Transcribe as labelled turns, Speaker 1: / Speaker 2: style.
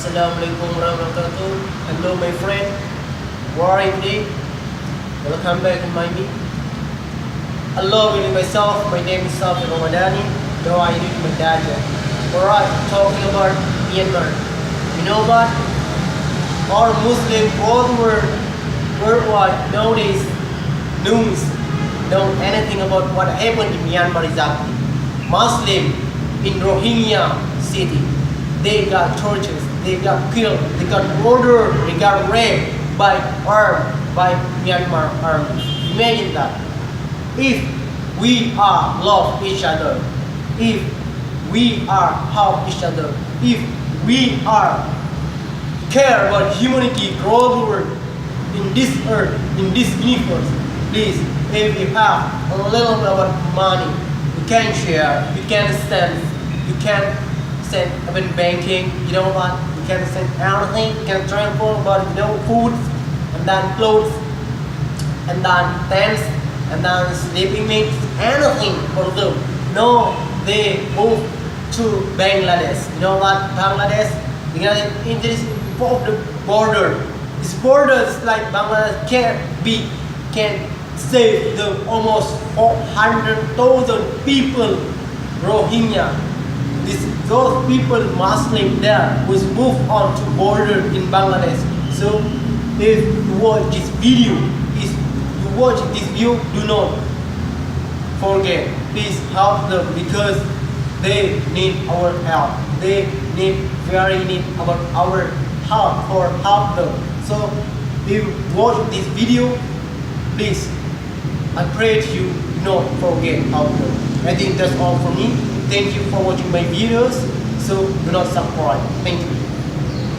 Speaker 1: Assalamualaikum warahmatullahi wabarakatuh. Hello my friend, where are you today? Welcome back to my me. Hello, with myself, my name is Safi Ramadani. Now I live in Mandalay. Alright, talking about Myanmar. You know what? All Muslim worldwide nowadays news know anything about what happened in Myanmar exactly. Muslim in Rohingnya city, they got tortured, they got killed, they got murdered, they got raped by Myanmar army. Imagine that. If we are love each other, if we are help each other, if we are care about humanity global in this earth, in this universe, please, if you have a little bit of money, you can share, you can send even banking, you know what, you can send everything, you can transfer about food, and then clothes, and then tents, and then sleeping mats, anything for them. No, they move to Bangladesh. You know what, Bangladesh, because it is of the border. This border is like Bangladesh can save the almost 400,000 people, Rohingnya. Those people Muslim there was moved on to border in Bangladesh. So if you watch this video, do not forget. Please help them because they need our help. They very need about our help or help them. So if you watch this video, please, I pray to you, do not forget help them. I think that's all for me. Thank you for watching my videos. So do not subscribe. Thank you.